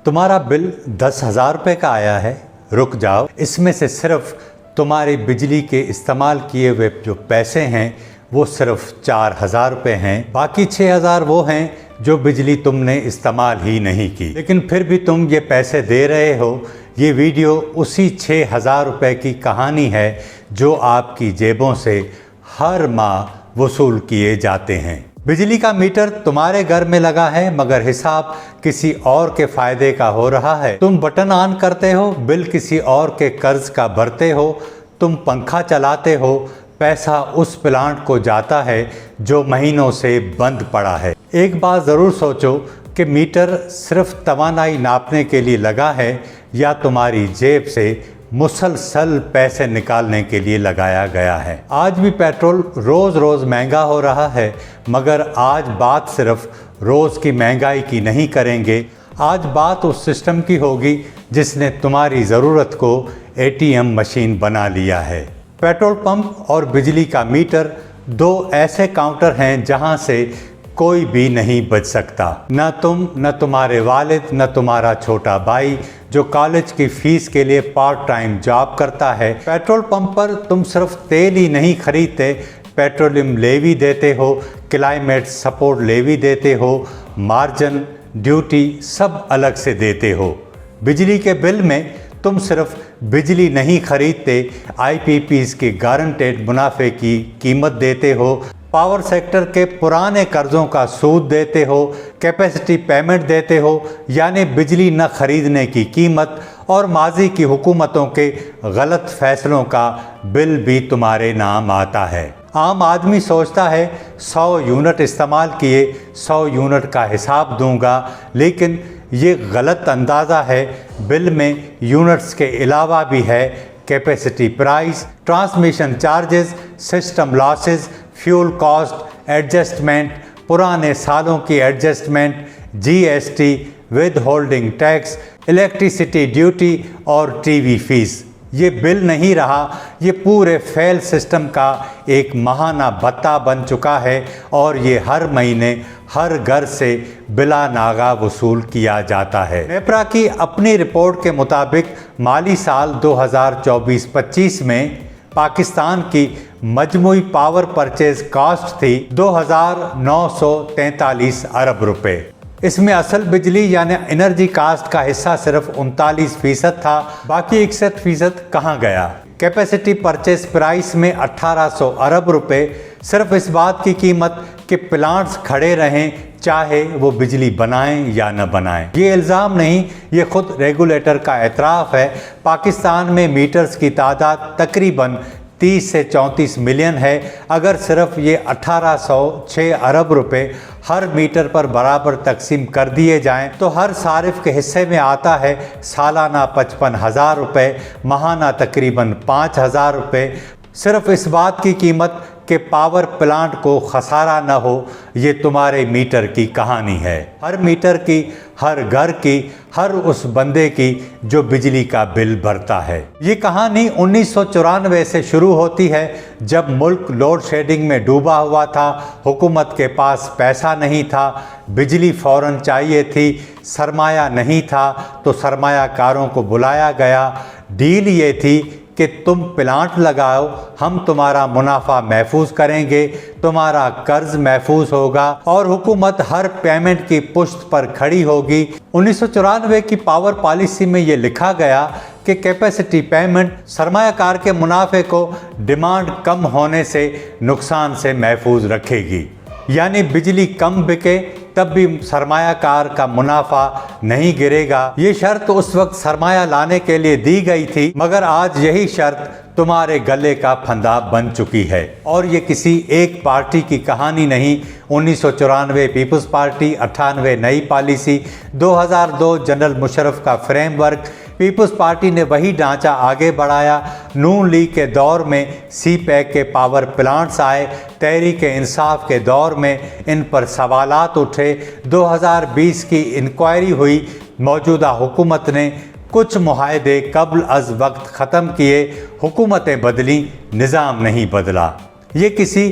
तुम्हारा बिल 10,000 रुपये का आया है, रुक जाओ, इसमें से सिर्फ तुम्हारी बिजली के इस्तेमाल किए हुए जो पैसे हैं वो सिर्फ 4,000 रुपये हैं। बाकी 6,000 वो हैं जो बिजली तुमने इस्तेमाल ही नहीं की, लेकिन फिर भी तुम ये पैसे दे रहे हो। ये वीडियो उसी 6,000 रुपये की कहानी है जो आपकी जेबों से हर माह वसूल किए जाते हैं। बिजली का मीटर तुम्हारे घर में लगा है मगर हिसाब किसी और के फायदे का हो रहा है। तुम बटन ऑन करते हो, बिल किसी और के कर्ज का भरते हो। तुम पंखा चलाते हो, पैसा उस प्लांट को जाता है जो महीनों से बंद पड़ा है। एक बात ज़रूर सोचो कि मीटर सिर्फ तवानाई नापने के लिए लगा है या तुम्हारी जेब से मुसलसल पैसे निकालने के लिए लगाया गया है। आज भी पेट्रोल रोज़ रोज़ महंगा हो रहा है, मगर आज बात सिर्फ रोज़ की महंगाई की नहीं करेंगे। आज बात उस सिस्टम की होगी जिसने तुम्हारी ज़रूरत को एटीएम मशीन बना लिया है। पेट्रोल पंप और बिजली का मीटर दो ऐसे काउंटर हैं जहां से कोई भी नहीं बच सकता। न तुम, न तुम्हारे वालिद, न तुम्हारा छोटा भाई जो कॉलेज की फ़ीस के लिए पार्ट टाइम जॉब करता है। पेट्रोल पंप पर तुम सिर्फ तेल ही नहीं खरीदते, पेट्रोलियम लेवी देते हो, क्लाइमेट सपोर्ट लेवी देते हो, मार्जिन ड्यूटी सब अलग से देते हो। बिजली के बिल में तुम सिर्फ बिजली नहीं खरीदते, आईपीपीज़ के गारंटेड मुनाफे की कीमत देते हो, पावर सेक्टर के पुराने कर्जों का सूद देते हो, कैपेसिटी पेमेंट देते हो यानी बिजली न खरीदने की कीमत, और माजी की हुकूमतों के गलत फैसलों का बिल भी तुम्हारे नाम आता है। आम आदमी सोचता है 100 यूनिट इस्तेमाल किए 100 यूनिट का हिसाब दूंगा, लेकिन ये गलत अंदाज़ा है। बिल में यूनिट्स के अलावा भी है capacity price, transmission charges, system losses, fuel cost adjustment, पुराने सालों की adjustment, GST, with holding tax, electricity duty और टीवी फीस। ये बिल नहीं रहा, ये पूरे फेल सिस्टम का एक महाना भत्ता बन चुका है और ये हर महीने हर घर से बिला नागा वसूल किया जाता है। नेपरा की अपनी रिपोर्ट के मुताबिक माली साल 2024-25 में पाकिस्तान की मजमूई पावर परचेज कॉस्ट थी 2,943 अरब रुपए। इसमें असल बिजली यानी एनर्जी कास्ट का हिस्सा सिर्फ 39% था, बाकी 61% कहाँ गया। कैपेसिटी परचेज प्राइस में 1,800 अरब रुपए सिर्फ इस बात की कीमत कि प्लांट्स खड़े रहें चाहे वो बिजली बनाएं या न बनाएं। ये इल्ज़ाम नहीं, ये खुद रेगुलेटर का एतराफ़ है। पाकिस्तान में मीटर्स की तादाद तकरीबन 30 से 34 मिलियन है। अगर सिर्फ ये 1,806 अरब रुपए हर मीटर पर बराबर तकसीम कर दिए जाएं तो हर सारिफ के हिस्से में आता है सालाना 55,000 रुपये, माहाना तकरीबन 5,000 रुपये। सिर्फ इस बात की कीमत कि पावर प्लांट को खसारा न हो, ये तुम्हारे मीटर की कहानी है। हर मीटर की, हर घर की, हर उस बंदे की जो बिजली का बिल भरता है। ये कहानी 1994 से शुरू होती है जब मुल्क लोड शेडिंग में डूबा हुआ था। हुकूमत के पास पैसा नहीं था, बिजली फ़ौरन चाहिए थी, सरमाया नहीं था तो सरमायाकारों को बुलाया गया। डील ये थी कि तुम प्लांट लगाओ, हम तुम्हारा मुनाफा महफूज करेंगे, तुम्हारा कर्ज महफूज होगा और हुकूमत हर पेमेंट की पुश्त पर खड़ी होगी। 1994 की पावर पॉलिसी में ये लिखा गया कि कैपेसिटी पेमेंट सरमायाकार के मुनाफे को डिमांड कम होने से नुकसान से महफूज रखेगी, यानी बिजली कम बिके तब भी सरमायाकार का मुनाफा नहीं गिरेगा। ये शर्त उस वक्त सरमाया लाने के लिए दी गई थी, मगर आज यही शर्त तुम्हारे गले का फंदा बन चुकी है। और ये किसी एक पार्टी की कहानी नहीं। 1994 पीपल्स पार्टी, 98 नई पॉलिसी, 2002 जनरल मुशर्रफ का फ्रेमवर्क, पीपल्स पार्टी ने वही ढांचा आगे बढ़ाया। नून लीग के दौर में सीपैक के पावर प्लांट्स आए, तहरीक इंसाफ के दौर में इन पर सवालात उठे। 2020 की इंक्वायरी हुई, मौजूदा हुकूमत ने कुछ मुआहदे कब्ल अज वक्त ख़त्म किए, हुकूमतें बदली, निज़ाम नहीं बदला। ये किसी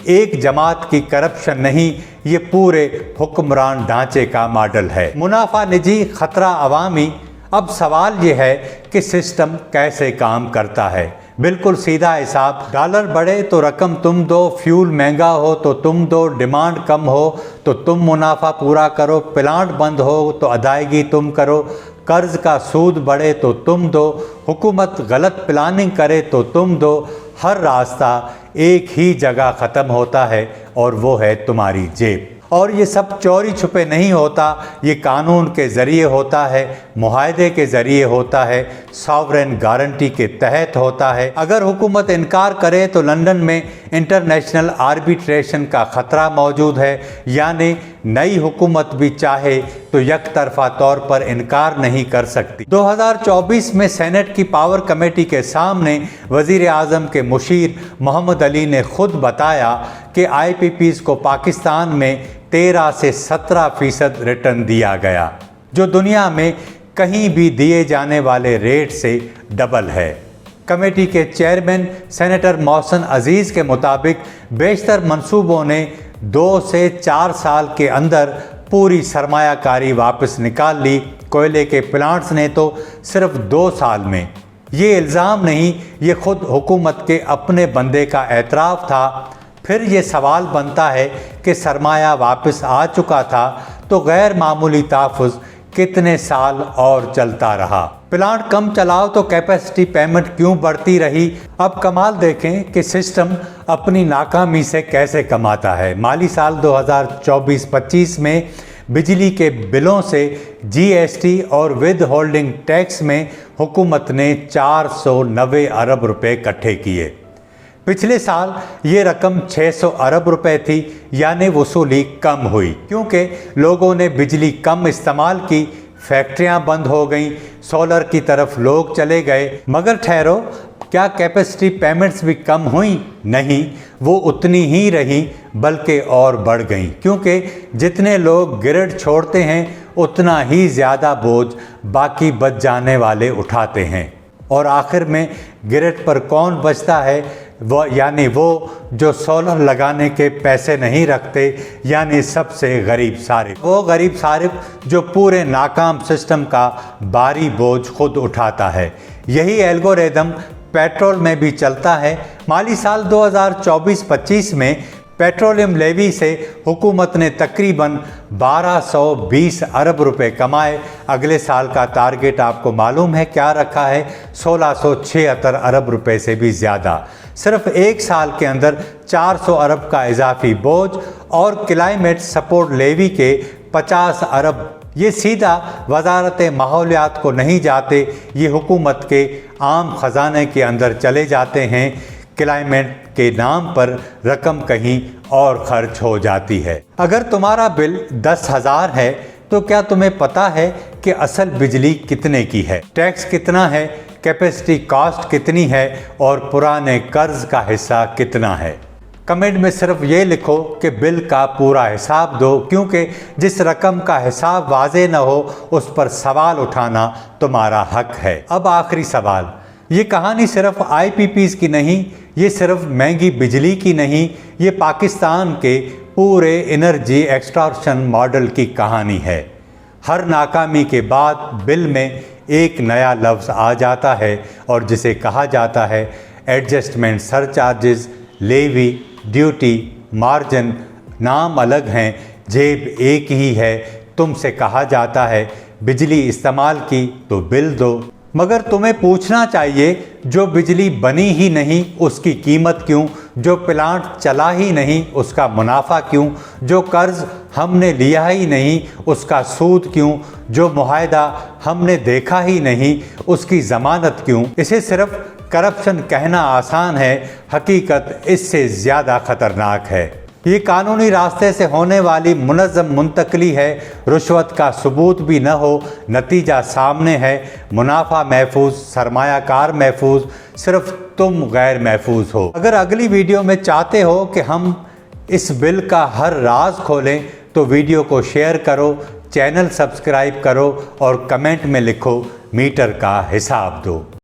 एक जमात की करप्शन नहीं, ये पूरे हुक्मरान ढांचे का मॉडल है। मुनाफा निजी, खतरा अवामी। अब सवाल ये है कि सिस्टम कैसे काम करता है। बिल्कुल सीधा हिसाब, डॉलर बढ़े तो रकम तुम दो, फ्यूल महंगा हो तो तुम दो, डिमांड कम हो तो तुम मुनाफा पूरा करो, प्लांट बंद हो तो अदायगी तुम करो, कर्ज का सूद बढ़े तो तुम दो, हुकूमत गलत प्लानिंग करे तो तुम दो। हर रास्ता एक ही जगह ख़त्म होता है और वो है तुम्हारी जेब। और ये सब चोरी छुपे नहीं होता, ये कानून के ज़रिए होता है, मुआहदे के ज़रिए होता है, सॉवरेन गारंटी के तहत होता है। अगर हुकूमत इनकार करे तो लंदन में इंटरनेशनल आर्बिट्रेशन का ख़तरा मौजूद है, यानी नई हुकूमत भी चाहे तो यकतरफा तौर पर इनकार नहीं कर सकती। 2024 में सेनेट की पावर कमेटी के सामने वज़ीर आज़म के मुशीर मोहम्मद अली ने खुद बताया कि IPPs को पाकिस्तान में 13 से 17% रिटर्न दिया गया, जो दुनिया में कहीं भी दिए जाने वाले रेट से डबल है। कमेटी के चेयरमैन सेनेटर मोहसिन अजीज़ के मुताबिक बेशतर मंसूबों ने 2 से 4 साल के अंदर पूरी सरमायाकारी वापस निकाल ली। कोयले के प्लांट्स ने तो सिर्फ 2 साल में। ये इल्ज़ाम नहीं, ये खुद हुकूमत के अपने बंदे का एतराफ़ था। फिर ये सवाल बनता है कि सरमाया वापस आ चुका था तो गैर मामूली तहफ़्फ़ुज़ कितने साल और चलता रहा। प्लांट कम चलाओ तो कैपेसिटी पेमेंट क्यों बढ़ती रही। अब कमाल देखें कि सिस्टम अपनी नाकामी से कैसे कमाता है। माली साल 2024-25 में बिजली के बिलों से GST और विद होल्डिंग टैक्स में हुकूमत ने 490 अरब रुपए इकट्ठे किए। पिछले साल ये रकम 600 अरब रुपए थी, यानी वसूली कम हुई क्योंकि लोगों ने बिजली कम इस्तेमाल की, फैक्ट्रियां बंद हो गईं, सोलर की तरफ लोग चले गए। मगर ठहरो, क्या कैपेसिटी पेमेंट्स भी कम हुई? नहीं, वो उतनी ही रही बल्कि और बढ़ गईं, क्योंकि जितने लोग ग्रिड छोड़ते हैं उतना ही ज़्यादा बोझ बाकी बच जाने वाले उठाते हैं। और आखिर में ग्रिड पर कौन बचता है? वो जो सोलर लगाने के पैसे नहीं रखते, यानी सबसे गरीब सारिफ। वो गरीब सारिफ जो पूरे नाकाम सिस्टम का भारी बोझ खुद उठाता है। यही एल्गोरिदम पेट्रोल में भी चलता है। माली साल 2024-25 में पेट्रोलियम लेवी से हुकूमत ने तकरीबन 1220 अरब रुपए कमाए। अगले साल का टारगेट आपको मालूम है क्या रखा है? 1676 अरब रुपए से भी ज़्यादा। सिर्फ एक साल के अंदर 400 अरब का इजाफी बोझ और क्लाइमेट सपोर्ट लेवी के 50 अरब ये सीधा वजारत माहौलियात को नहीं जाते, ये हुकूमत के आम ख़जाने के अंदर चले जाते हैं। क्लाइमेट के नाम पर रकम कहीं और खर्च हो जाती है। अगर तुम्हारा बिल 10,000 है तो क्या तुम्हें पता है कि असल बिजली कितने की है, टैक्स कितना है, कैपेसिटी कॉस्ट कितनी है और पुराने कर्ज का हिस्सा कितना है? कमेंट में सिर्फ ये लिखो कि बिल का पूरा हिसाब दो, क्योंकि जिस रकम का हिसाब वाज़े न हो उस पर सवाल उठाना तुम्हारा हक है। अब आखिरी सवाल, ये कहानी सिर्फ IPPs की नहीं, ये सिर्फ महंगी बिजली की नहीं, ये पाकिस्तान के पूरे एनर्जी एक्सट्रैक्शन मॉडल की कहानी है। हर नाकामी के बाद बिल में एक नया लफ्ज़ आ जाता है और जिसे कहा जाता है adjustment surcharges, levy, duty, margin. नाम अलग हैं, जेब एक ही है। तुमसे कहा जाता है बिजली इस्तेमाल की तो बिल दो, मगर तुम्हें पूछना चाहिए जो बिजली बनी ही नहीं उसकी कीमत क्यों, जो प्लांट चला ही नहीं उसका मुनाफा क्यों, जो कर्ज हमने लिया ही नहीं उसका सूद क्यों, जो मुआहदा हमने देखा ही नहीं उसकी ज़मानत क्यों। इसे सिर्फ करप्शन कहना आसान है, हकीकत इससे ज़्यादा ख़तरनाक है। ये कानूनी रास्ते से होने वाली मुनज़्ज़म मुंतकली है। रुश्वत का सबूत भी न हो, नतीजा सामने है। मुनाफा महफूज, सरमायाकार महफूज, सिर्फ तुम गैर महफूज हो। अगर अगली वीडियो में चाहते हो कि हम इस बिल का हर राज खोलें तो वीडियो को शेयर करो, चैनल सब्सक्राइब करो और कमेंट में लिखो मीटर का हिसाब दो।